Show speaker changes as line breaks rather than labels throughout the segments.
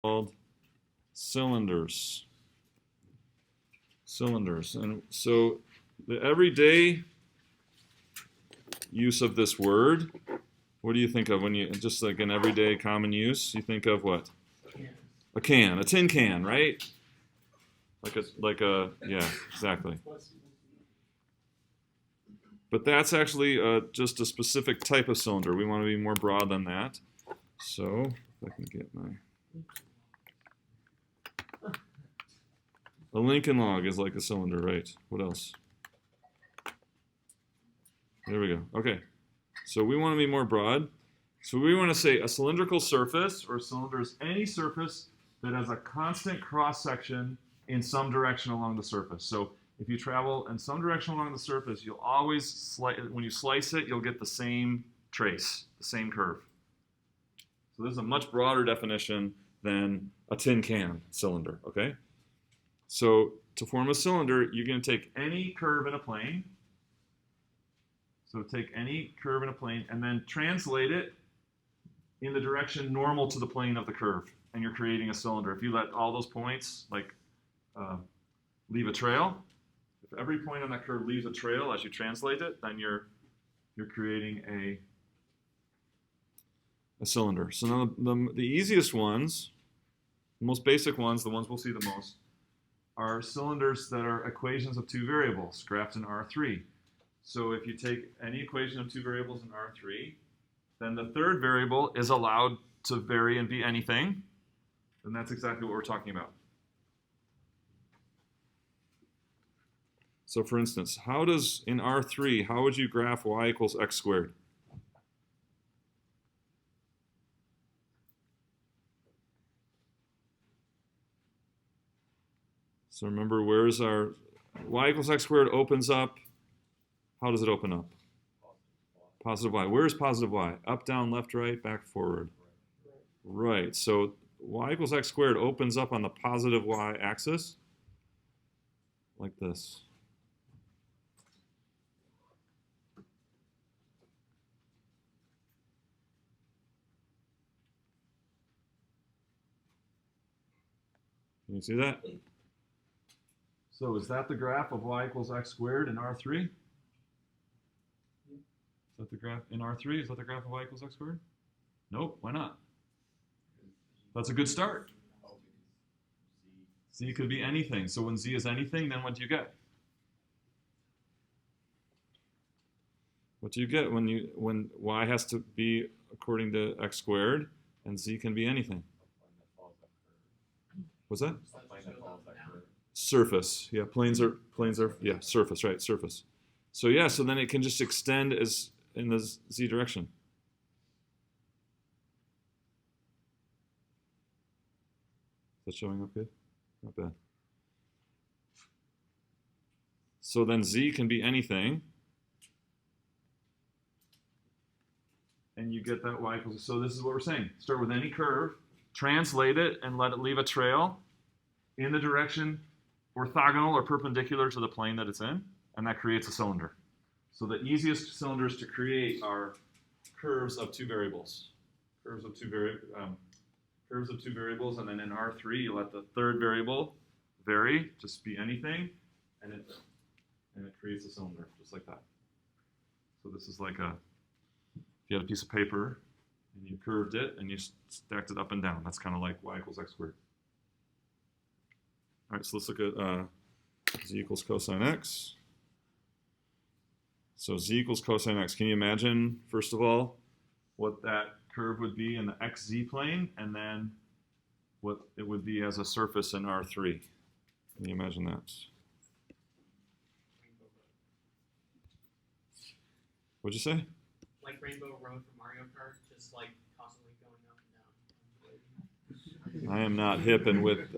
called cylinders. Cylinders. And so the everyday use of this word, what do you think of when you, just like an everyday common use, you think of what? A can, a tin can, right? Yeah, exactly. But that's actually just a specific type of cylinder. We want to be more broad than that. So, if I can get my... A Lincoln log is like a cylinder, right? What else? There we go. Okay. So we want to be more broad. So we want to say a cylindrical surface, or cylinder is any surface that has a constant cross-section in some direction along the surface. So if you travel in some direction along the surface, you'll always, when you slice it, you'll get the same trace, the same curve. So this is a much broader definition than a tin can cylinder, okay? So to form a cylinder, you're going to take any curve in a plane. So take any curve in a plane and then translate it in the direction normal to the plane of the curve, and you're creating a cylinder. If you let all those points leave a trail, if every point on that curve leaves a trail as you translate it, then you're creating a cylinder. So now the easiest ones, the most basic ones, the ones we'll see the most, are cylinders that are equations of two variables, graphed in R3. So if you take any equation of two variables in R3, then the third variable is allowed to vary and be anything. And that's exactly what we're talking about. So for instance, in R3, how would you graph y equals x squared? So remember, where's our y equals x squared opens up? How does it open up? Positive y. Where's positive y? Up, down, left, right, back, forward. Right. So y equals x squared opens up on the positive y axis like this. Can you see that? So is that the graph of y equals x squared in R3? Is that the graph in R3? Is that the graph of y equals x squared? Nope. Why not? That's a good start. Z could be anything. So when z is anything, then what do you get? What do you get when y has to be according to x squared and z can be anything? What's that? Surface. Yeah, planes are yeah, surface, right, surface. So yeah, so then it can just extend as in the z direction. Is that showing up good? Not bad. So then z can be anything. And you get that y equals, so this is what we're saying. Start with any curve, translate it, and let it leave a trail in the direction orthogonal or perpendicular to the plane that it's in, and that creates a cylinder. So the easiest cylinders to create are curves of two variables. Curves of two variables, and then in R3 you let the third variable vary, just be anything, and it creates a cylinder, just like that. So this is like if you had a piece of paper and you curved it and you stacked it up and down, that's kind of like y equals x squared. All right, so let's look at z equals cosine x. So z equals cosine x. Can you imagine, first of all, what that curve would be in the xz plane, and then what it would be as a surface in R3? Can you imagine that? What'd you say?
Like Rainbow Road from Mario Kart, just like constantly going up and down.
I am not hip and with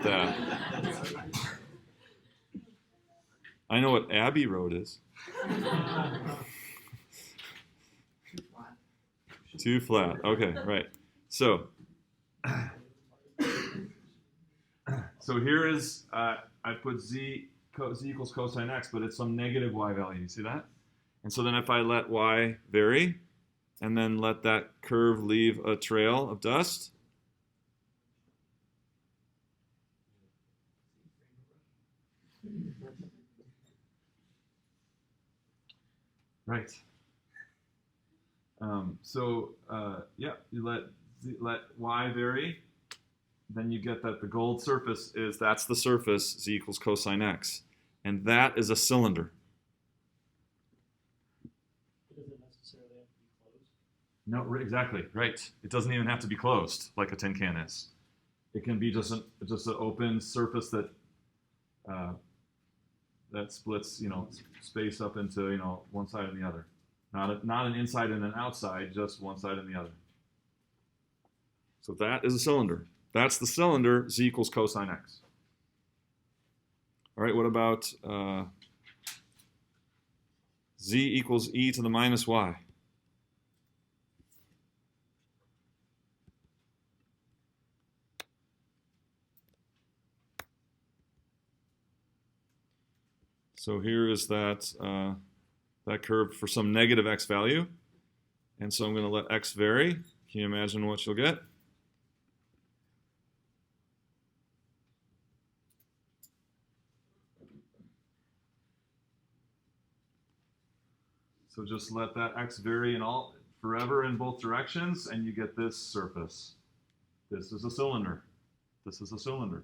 that. I know what Abbey Road is. Too flat. Okay, right. So here is, I put z equals cosine x, but it's some negative y value. You see that? And so then if I let y vary, and then let that curve leave a trail of dust, Right. Yeah, you let y vary, then you get that the gold surface that's the surface, z equals cosine x. And that is a cylinder.
It doesn't necessarily have to be closed.
No, exactly, right. It doesn't even have to be closed like a tin can is. It can be just an open surface that that splits, space up into, one side and the other. Not an inside and an outside, just one side and the other. So that is a cylinder. That's the cylinder, z equals cosine x. All right, what about z equals e to the minus y? So here is that curve for some negative x value. And so I'm going to let x vary. Can you imagine what you'll get? So just let that x vary forever in both directions, and you get this surface. This is a cylinder. This is a cylinder.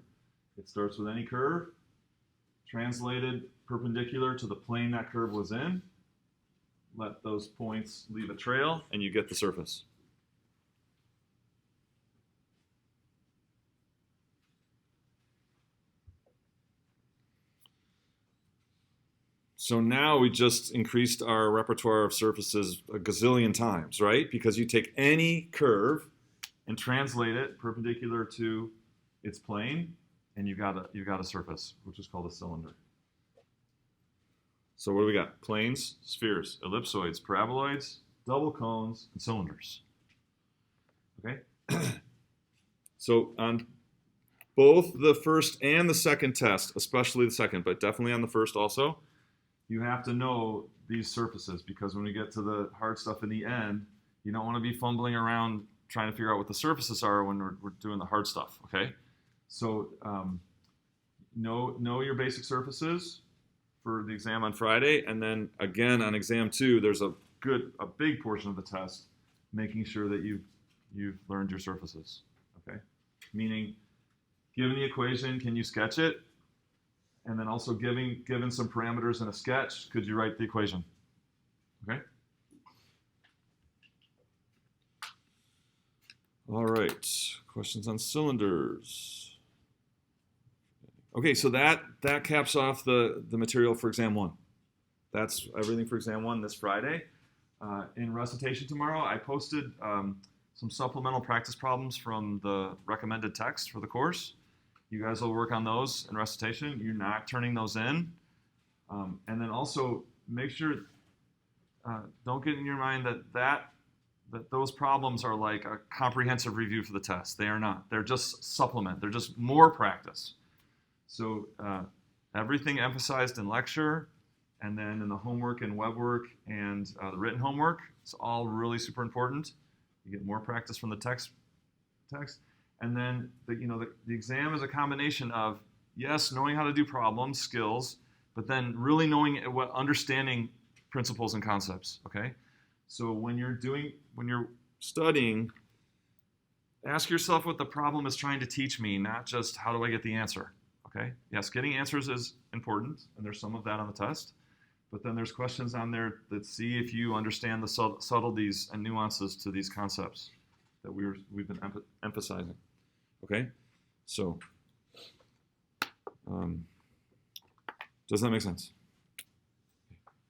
It starts with any curve, translated perpendicular to the plane that curve was in. Let those points leave a trail, and you get the surface. So now we just increased our repertoire of surfaces a gazillion times, right? Because you take any curve and translate it perpendicular to its plane, and you got a surface, which is called a cylinder. So what do we got? Planes, spheres, ellipsoids, paraboloids, double cones, and cylinders. Okay? So on both the first and the second test, especially the second, but definitely on the first also, you have to know these surfaces, because when we get to the hard stuff in the end, you don't want to be fumbling around trying to figure out what the surfaces are when we're doing the hard stuff, okay? So know your basic surfaces for the exam on Friday, and then again on exam 2, there's a big portion of the test making sure that you've learned your surfaces, okay? Meaning, given the equation, can you sketch it? And then also given some parameters in a sketch, could you write the equation? Okay? All right, questions on cylinders. Okay, so that caps off the material for exam 1. That's everything for exam 1 this Friday. In recitation tomorrow, I posted some supplemental practice problems from the recommended text for the course. You guys will work on those in recitation. You're not turning those in. And then also make sure, don't get in your mind that those problems are like a comprehensive review for the test. They are not. They're just supplement. They're just more practice. So everything emphasized in lecture, and then in the homework and web work and the written homework, it's all really super important. You get more practice from the text. And then the exam is a combination of, yes, knowing how to do problems, skills, but then really understanding principles and concepts, okay? So when you're studying, ask yourself what the problem is trying to teach me, not just how do I get the answer, okay? Yes, getting answers is important, and there's some of that on the test, but then there's questions on there that see if you understand the subtleties and nuances to these concepts that we've been emphasizing. Okay, so does that make sense?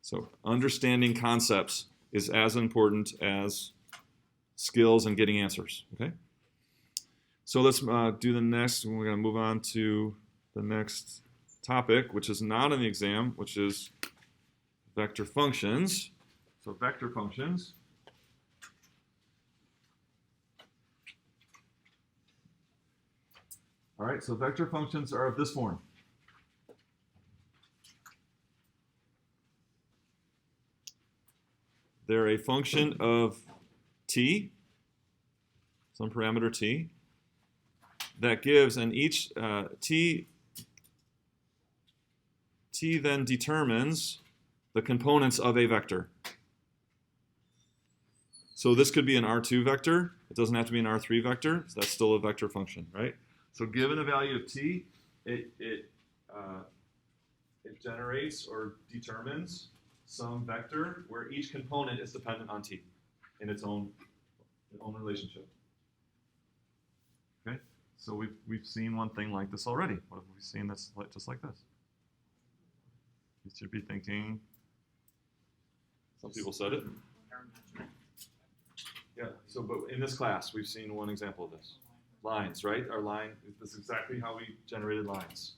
So understanding concepts is as important as skills and getting answers. Okay, so let's do the next. We're going to move on to the next topic, which is not in the exam, which is vector functions. So vector functions. All right, so vector functions are of this form. They're a function of t, some parameter t, that gives, and each t t then determines the components of a vector. So this could be an R2 vector. It doesn't have to be an R3 vector. So that's still a vector function, right? So given a value of t, it generates or determines some vector where each component is dependent on t in its own relationship. Okay, so we've seen one thing like this already. What have we seen that's just like this? You should be thinking. Some people said it. Yeah. So, but in this class, we've seen one example of this. Lines, right? Our line. This is exactly how we generated lines.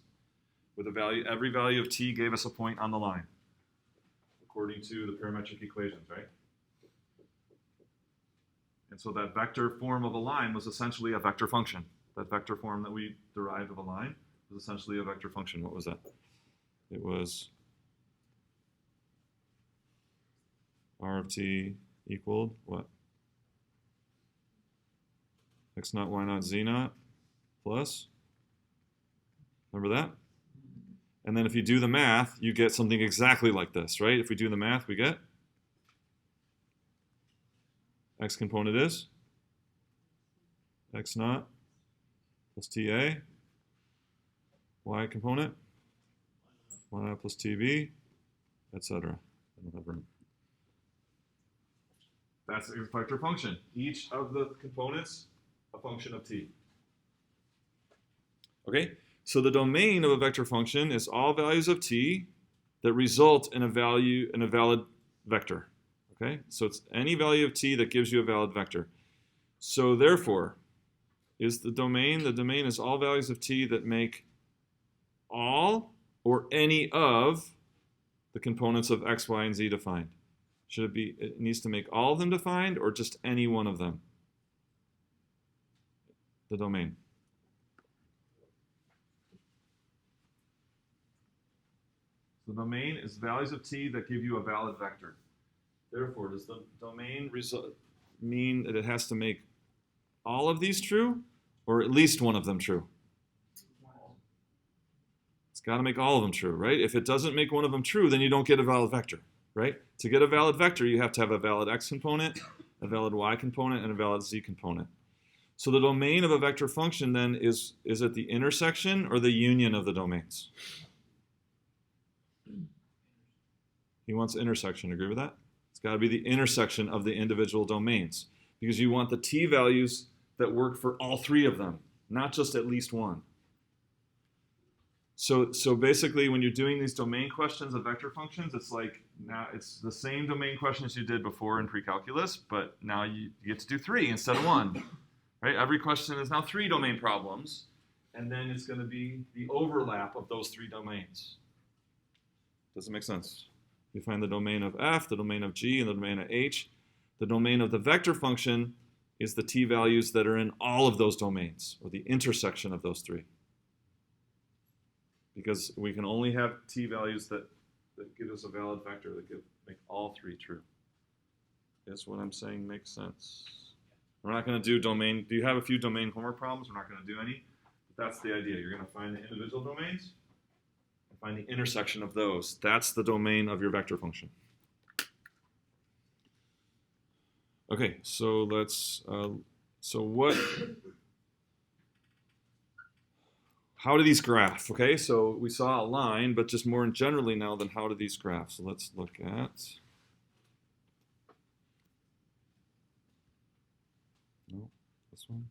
With a value, every value of t gave us a point on the line, according to the parametric equations, right? And so that vector form of a line was essentially a vector function. That vector form that we derived of a line was essentially a vector function. What was that? It was r of t equaled what? X naught, Y naught, Z naught plus. Remember that? And then if you do the math, you get something exactly like this, right? If we do the math, we get X component is X naught plus TA. Y component, Y naught plus TB, etc. I don't have room. That's a vector function. Each of the components a function of t. Okay, so the domain of a vector function is all values of t that result in a valid vector. Okay, so it's any value of t that gives you a valid vector. So therefore, is the domain is all values of t that make all or any of the components of x, y, and z defined. Should it be, it needs to make all of them defined or just any one of them? The domain. The domain is values of t that give you a valid vector. Therefore, does the domain mean that it has to make all of these true or at least one of them true? It's got to make all of them true, right? If it doesn't make one of them true, then you don't get a valid vector, right? To get a valid vector, you have to have a valid x component, a valid y component, and a valid z component. So the domain of a vector function then is it the intersection or the union of the domains? He wants intersection. Agree with that? It's got to be the intersection of the individual domains because you want the t values that work for all three of them, not just at least one. So basically, when you're doing these domain questions of vector functions, it's like now it's the same domain questions you did before in pre-calculus, but now you get to do 3 instead of 1. Right? Every question is now 3 domain problems, and then it's going to be the overlap of those 3 domains. Does it make sense? You find the domain of f, the domain of g, and the domain of h. The domain of the vector function is the t values that are in all of those domains, or the intersection of those 3. Because we can only have t values that give us a valid vector, that make all 3 true. Yes, what I'm saying makes sense. We're not going to do domain. Do you have a few domain homework problems? We're not going to do any. But that's the idea. You're going to find the individual domains and find the intersection of those. That's the domain of your vector function. Okay, so let's, how do these graph? Okay, so we saw a line, but just more generally now, then how do these graph? So let's look at, no, this one.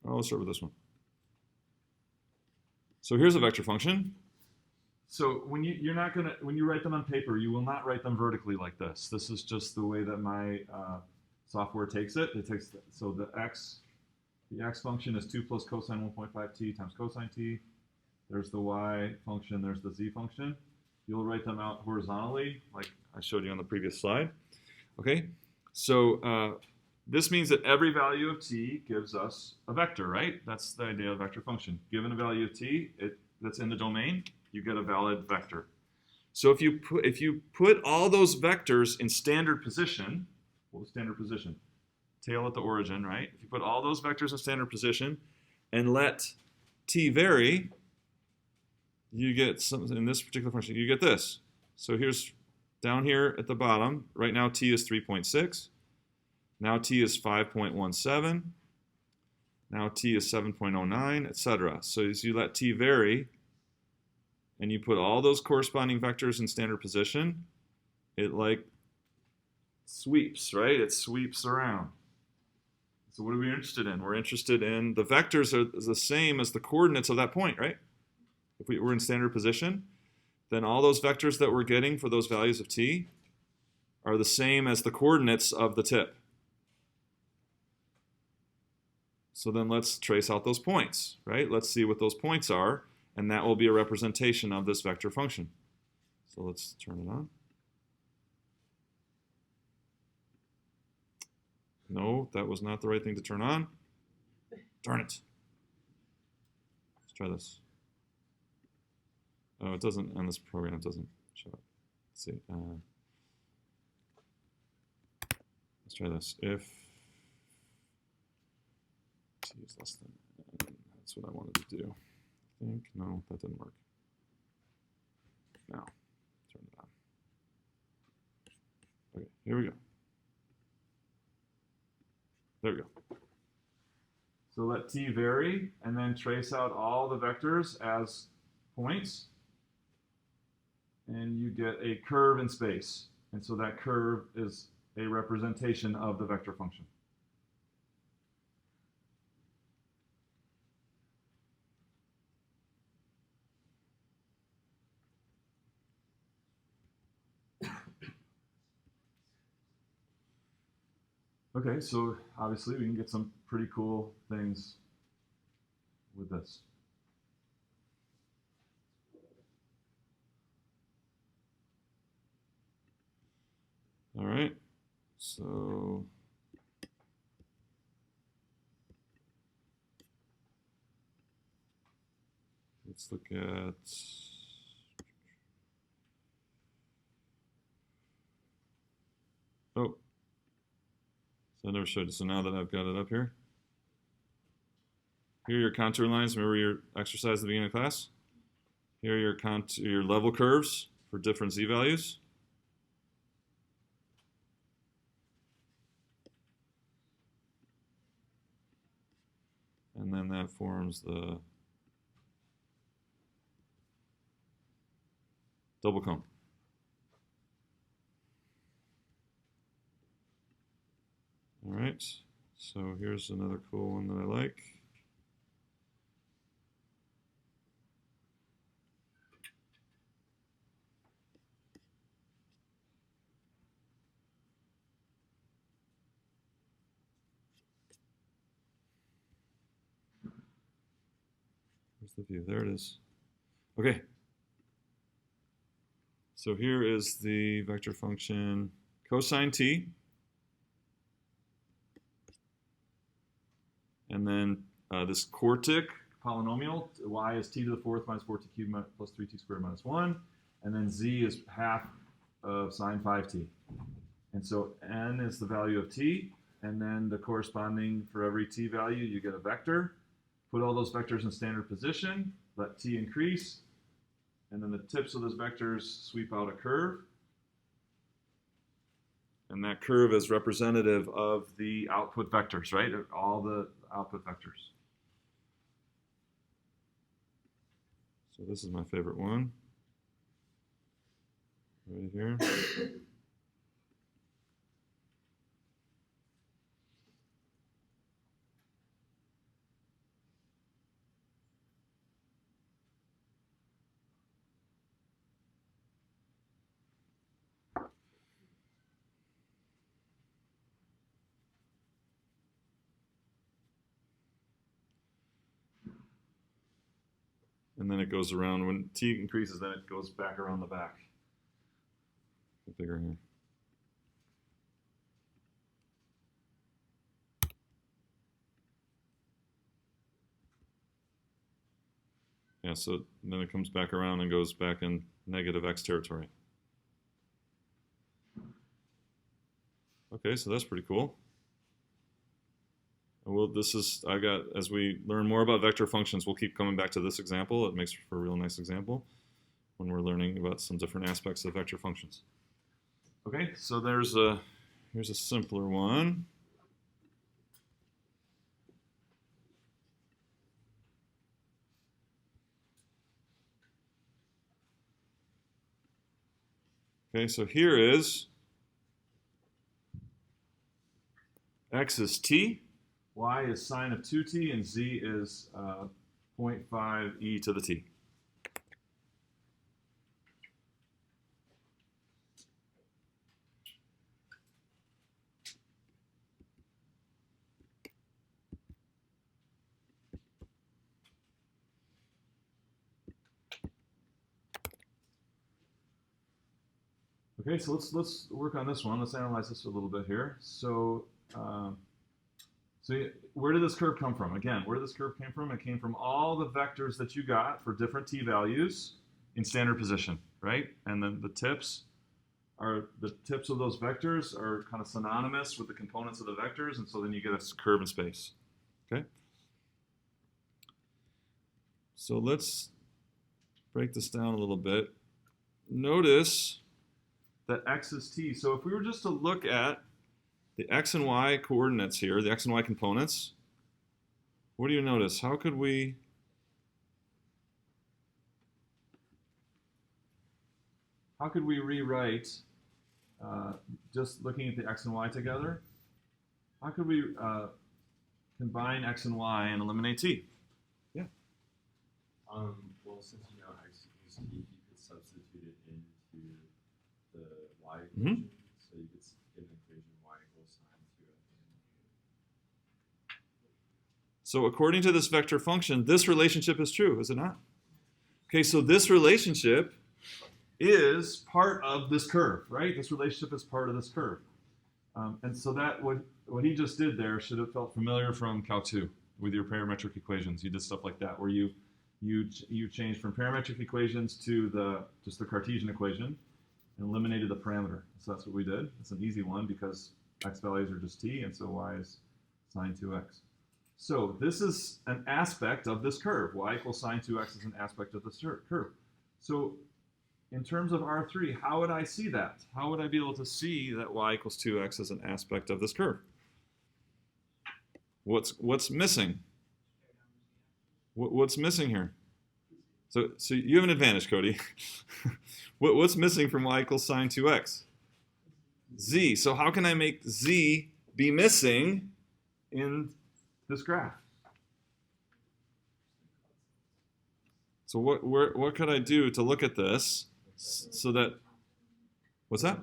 Oh, let's start with this one. So here's a vector function. So when you write them on paper, you will not write them vertically like this. This is just the way that my software takes it. So the x function is 2 plus cosine 1.5 t times cosine t. There's the y function. There's the z function. You'll write them out horizontally, like I showed you on the previous slide. Okay. So this means that every value of t gives us a vector, right? That's the idea of vector function. Given a value of t that's in the domain, you get a valid vector. So if you put all those vectors in standard position, what was standard position? tail at the origin, right? If you put all those vectors in standard position and let t vary, you get something in this particular function. You get this. So here's down here at the bottom. Right now t is 3.6. Now t is 5.17. Now t is 7.09, etc. So as you let t vary, and you put all those corresponding vectors in standard position, it like sweeps, right? It sweeps around. So what are we interested in? We're interested in the vectors are the same as the coordinates of that point, right? If we were in standard position, then all those vectors that we're getting for those values of t are the same as the coordinates of the tip. So then let's trace out those points, right? Let's see what those points are, and that will be a representation of this vector function. So let's turn it on. No, that was not the right thing to turn on. Darn it. Let's try this. Oh, it doesn't, on this program, it doesn't show up. Let's see. Let's try this. If t is less than n, that's what I wanted to do. I think, no, that didn't work. Now, turn it on. Okay, here we go. There we go. So let t vary, and then trace out all the vectors as points, and you get a curve in space. And so that curve is a representation of the vector function. Okay, so obviously we can get some pretty cool things with this. All right, so let's look at so I never showed you. So now that I've got it up here, here are your contour lines. Remember your exercise at the beginning of class? Here are your level curves for different z values. And then that forms the double cone. All right, so here's another cool one that I like. Where's the view? There it is. Okay. So here is the vector function cosine t. And then this quartic polynomial, y is t to the fourth minus 4t cubed plus 3t squared minus 1. And then z is half of sine 5t. And so n is the value of t. And then the corresponding, for every t value, you get a vector. Put all those vectors in standard position. Let t increase. And then the tips of those vectors sweep out a curve. And that curve is representative of the output vectors, right? All the output vectors. So this is my favorite one. Right here. And then it goes around. When t increases, then it goes back around the back. The figure here. Yeah, so then it comes back around and goes back in negative x territory. Okay, so that's pretty cool. Well, as we learn more about vector functions, we'll keep coming back to this example. It makes for a real nice example when we're learning about some different aspects of vector functions. Okay, so here's a simpler one. Okay, so here is x is t, y is sine of 2t, and z is 0.5 e to the t. Okay, so let's work on this one. Let's analyze this a little bit here. So, where did this curve come from? Again, where did this curve came from? It came from all the vectors that you got for different t values in standard position, right? And then the tips of those vectors are kind of synonymous with the components of the vectors, and so then you get a curve in space. Okay. So let's break this down a little bit. Notice that x is t. So if we were just to look at the x and y coordinates here, the x and y components, what do you notice? How could we rewrite, just looking at the x and y together, how could we combine x and y and eliminate t? Yeah.
Well, since you know x equals t, you could substitute it into the y equation. So you could get an equation y equals sine 2x.
So according to this vector function, this relationship is true, is it not? Okay, so this relationship is part of this curve, right? This relationship is part of this curve. And so that what he just did there should have felt familiar from Calc 2 with your parametric equations. You did stuff like that where you changed from parametric equations to just the Cartesian equation and eliminated the parameter. So that's what we did. It's an easy one because x values are just t, and so y is sine 2x. So this is an aspect of this curve. Y equals sine 2x is an aspect of this curve. So in terms of R3, how would I see that? How would I be able to see that y equals 2x is an aspect of this curve? What's missing? What's missing here? So you have an advantage, Cody. What's missing from y equals sine 2x? Z. So how can I make z be missing in this graph? So what could I do to look at this so that, what's that?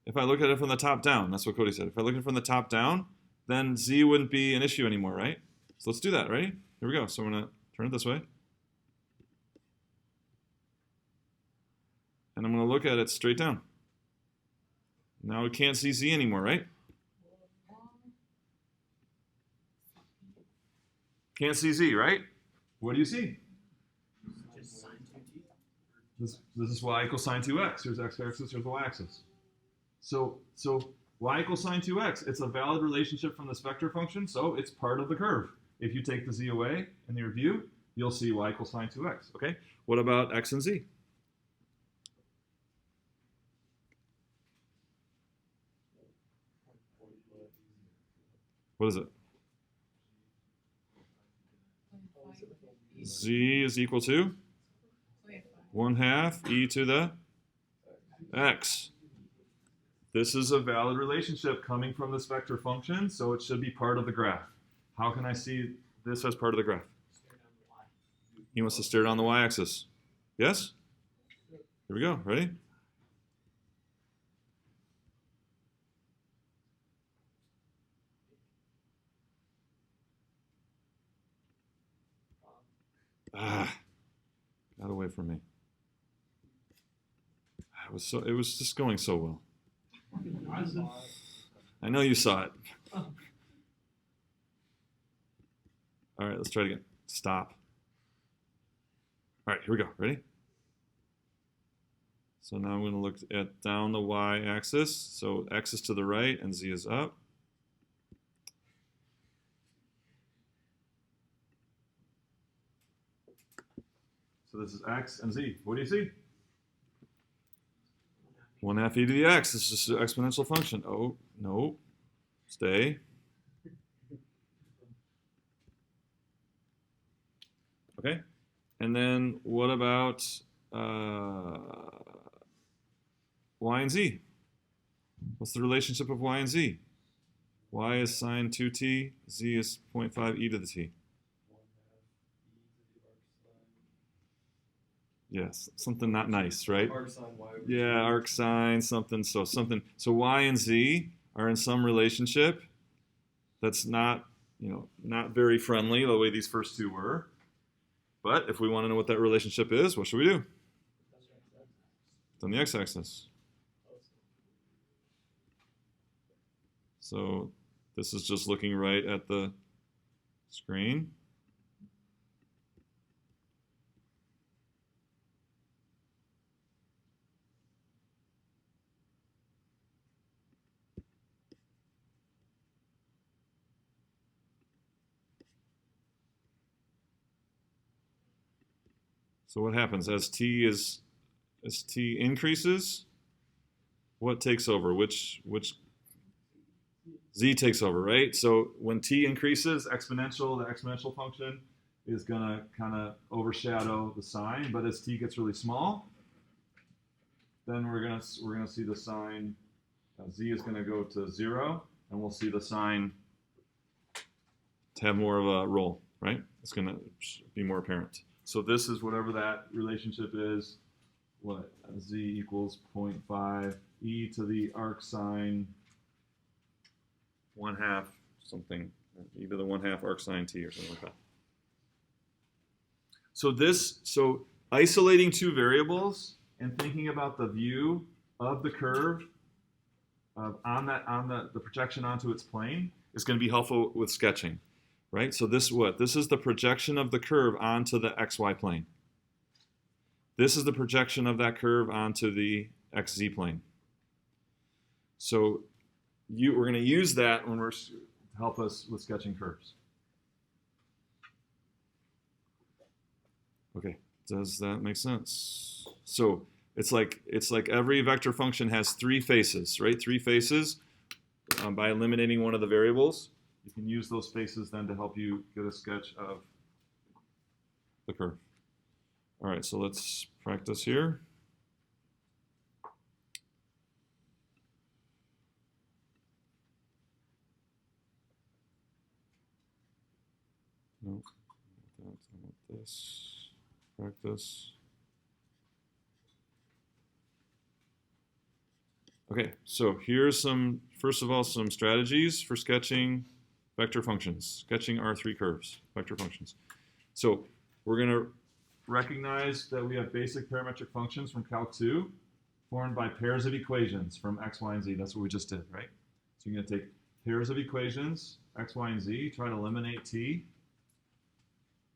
If I look at it from the top down, that's what Cody said. If I look at it from the top down, then z wouldn't be an issue anymore, right? So let's do that, ready? Here we go. So I'm going to turn it this way. And I'm going to look at it straight down. Now we can't see z anymore, right? Can't see z, right? What do you see?
Just sine 2t.
This is y equals sine 2x. Here's x-axis, here's the y-axis. So y equals sine 2x. It's a valid relationship from this vector function, so it's part of the curve. If you take the z away in your view, you'll see y equals sine 2x. Okay? What about x and z? What is it? Z is equal to 1/2 e to the x. This is a valid relationship coming from this vector function, so it should be part of the graph. How can I see this as part of the graph?
Stare down the y.
He wants to stare down the y-axis. Yes? Here we go. Ready? Got away from me. It was just going so well. I know you saw it. All right, let's try it again. Stop. All right, here we go. Ready? So now I'm going to look at down the y-axis. So x is to the right and z is up. So this is x and z. What do you see?
1
1/2 e to the x. This is just an exponential function. Oh, no. Stay. Okay. And then what about y and z? What's the relationship of y and z? Y is sine 2t, z is 0.5 e to the t. Yes, something not nice, right?
Arc sine y over
Yeah, arc sine, something. So y and z are in some relationship that's not, not very friendly the way these first two were. But if we want to know what that relationship is, what should we do? It's on the x-axis. So this is just looking right at the screen. So what happens as t increases? What takes over? Which z takes over, right? So when t increases, the exponential function is gonna kind of overshadow the sign. But as t gets really small, then we're gonna see the sign z is gonna go to 0, and we'll see the sign to have more of a role, right? It's gonna be more apparent. So this is whatever that relationship is. What z equals 0.5 e to the arc sine 1/2 something, e to the 1/2 arc sine t or something like that. So isolating two variables and thinking about the view of the curve on the projection onto its plane is going to be helpful with sketching, right? So this is the projection of the curve onto the xy plane. This is the projection of that curve onto the xz plane. So we're going to use that when to help us with sketching curves. Okay, does that make sense? So it's like every vector function has three faces, right? Three faces. By eliminating one of the variables, you can use those faces then to help you get a sketch of the curve. All right, so let's practice here. No, I want this. Practice. Okay, so here's first of all, some strategies for sketching vector functions, sketching R3 curves, vector functions. So we're going to recognize that we have basic parametric functions from Calc 2 formed by pairs of equations from x, y, and z. That's what we just did, right? So you're going to take pairs of equations, x, y, and z, try to eliminate t,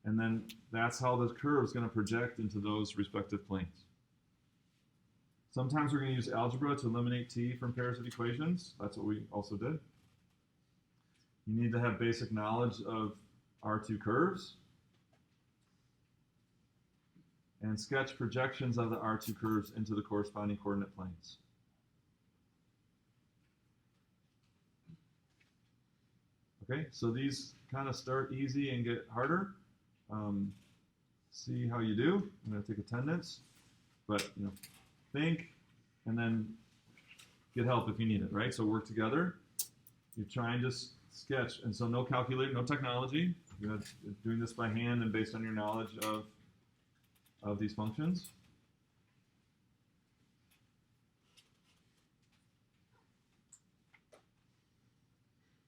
and then that's how the curve is going to project into those respective planes. Sometimes we're going to use algebra to eliminate t from pairs of equations. That's what we also did. You need to have basic knowledge of R2 curves and sketch projections of the R2 curves into the corresponding coordinate planes. Okay, so these kind of start easy and get harder. See how you do. I'm going to take attendance, but think and then get help if you need it, right? So work together. You try and just sketch, and so no calculator, no technology. You're doing this by hand and based on your knowledge of these functions.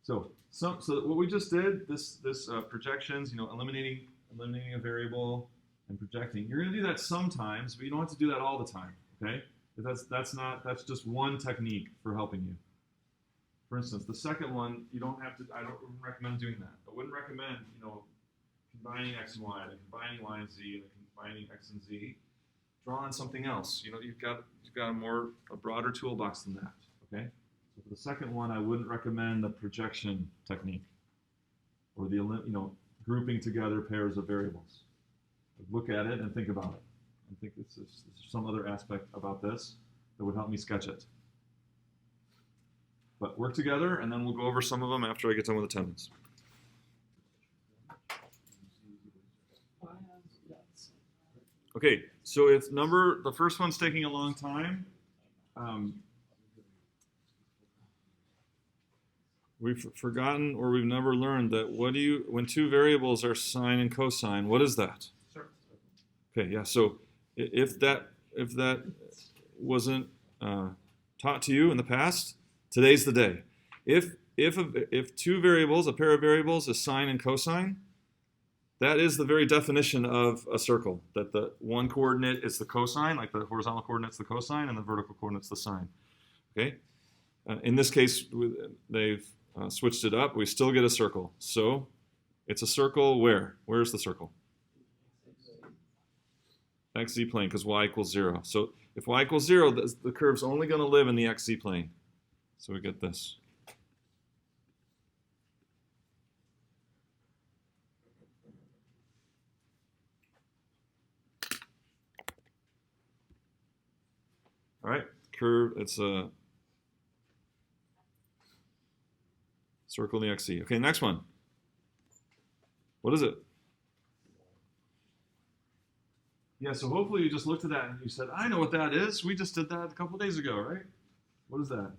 So what we just did, this projections, eliminating a variable and projecting. You're going to do that sometimes, but you don't have to do that all the time. Okay, that's just one technique for helping you. For instance, the second one, I don't recommend doing that. I wouldn't recommend combining x and y, then combining y and z, and then combining x and z. Draw on something else. You've got a broader toolbox than that. Okay. So for the second one, I wouldn't recommend the projection technique or the grouping together pairs of variables. look at it and think about it. I think there's some other aspect about this that would help me sketch it. But work together, and then we'll go over some of them after I get done with attendance. Okay, so if the first one's taking a long time, we've forgotten or we've never learned that when two variables are sine and cosine, what is that?
Sure.
Okay, yeah, so if that wasn't taught to you in the past, today's the day. If two variables, a pair of variables is sine and cosine, that is the very definition of a circle, that the one coordinate is the cosine, like the horizontal coordinate's the cosine, and the vertical coordinate's the sine. Okay? In this case, they've switched it up. We still get a circle. So it's a circle where? Where's the circle? XZ plane, because y equals 0. So if y equals 0, the curve's only going to live in the XZ plane. So we get this. All right, curve, it's a circle in the XZ. Okay, next one. What is it? Yeah, so hopefully you just looked at that and you said, I know what that is. We just did that a couple days ago, right? What is that?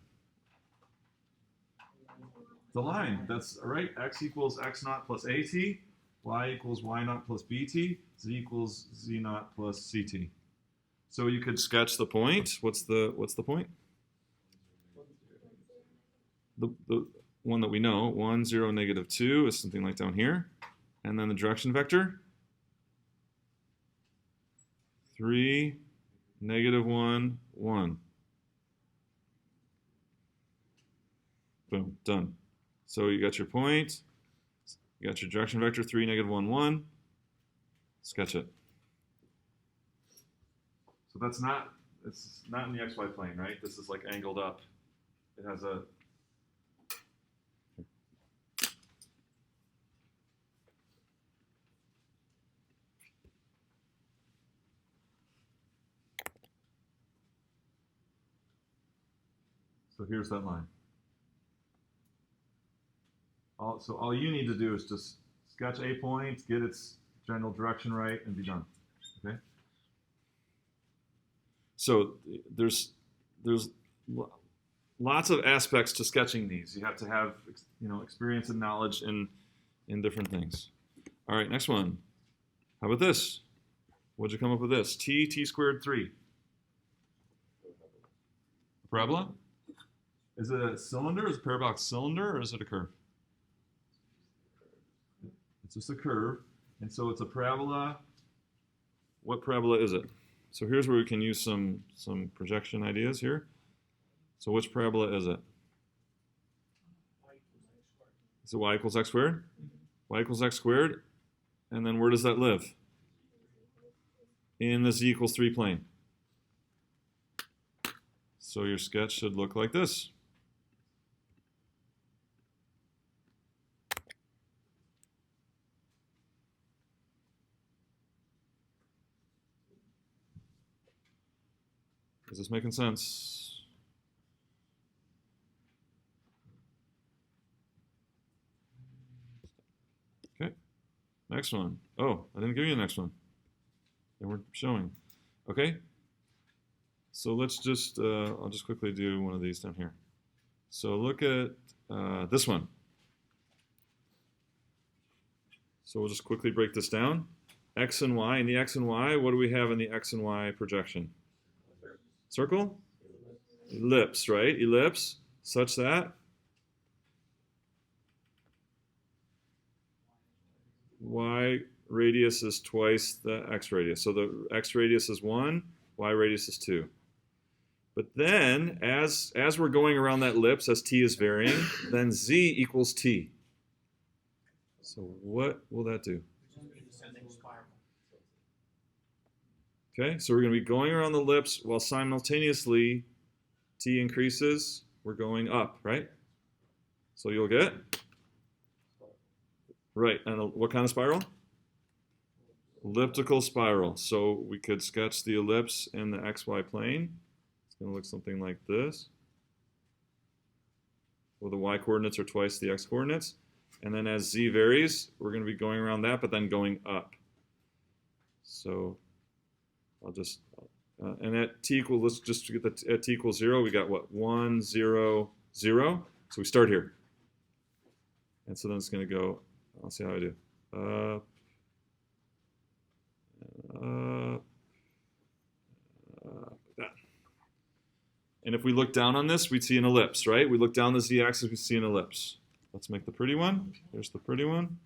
The line. That's all right. X equals x naught plus AT. Y equals y naught plus BT. Z equals z naught plus CT. So you could sketch the point. What's the point? The one that we know, 1, 0, negative 2 is something like down here. And then the direction vector, 3, negative 1, 1. Boom, done. So you got your point, you got your direction vector, 3, negative 1, 1. Sketch it. So it's not in the XY plane, right? This is like angled up. It has a So here's that line. So all you need to do is just sketch a point, get its general direction right, and be done. Okay. So there's lots of aspects to sketching these. You have to have experience and knowledge in different things. All right, next one. How about this? What'd you come up with this? T squared 3. Parabola? Is it a cylinder? Is it a parabolic cylinder, or is it a curve? It's just a curve, and so it's a parabola. What parabola is it? So here's where we can use some projection ideas here. So which parabola is it? Is it y equals x squared? Y equals x squared, and then where does that live? In the z equals 3 plane. So your sketch should look like this. Is this making sense? Okay, next one. Oh, I didn't give you the next one. They weren't showing. Okay, so let's just, I'll just quickly do one of these down here. So look at this one. So we'll just quickly break this down. X and Y, in the X and Y, what do we have in the X and Y projection? Circle? Ellipse, right? Ellipse, such that Y radius is twice the X radius. So the X radius is 1, Y radius is 2. But then, as we're going around that ellipse, as T is varying, then Z equals T. So what will that do? Okay, so we're going to be going around the ellipse while simultaneously T increases, we're going up, right? So you'll get, right, and what kind of spiral? Elliptical spiral. So we could sketch the ellipse in the xy plane. It's going to look something like this. Well, the y coordinates are twice the x coordinates. And then as z varies, we're going to be going around that, but then going up. So I'll just, and at t equals, let's just get the, at t equals 0, we got what? 1, 0, 0. So we start here. And so then it's going to go, I'll see how I do. That. And if we look down on this, we'd see an ellipse, right? We look down the z-axis, we see an ellipse. Let's make the pretty one. There's the pretty one.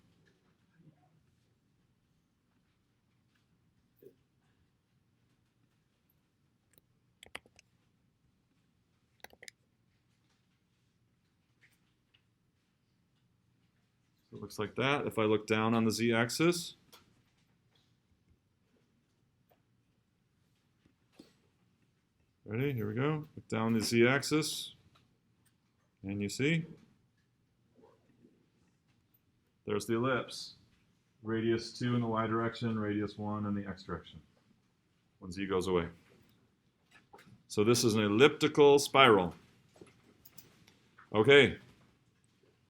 So it looks like that. If I look down on the z-axis, ready? Here we go. Look down the z-axis, and you see there's the ellipse. Radius 2 in the y direction, radius 1 in the x direction when z goes away. So this is an elliptical spiral. Okay,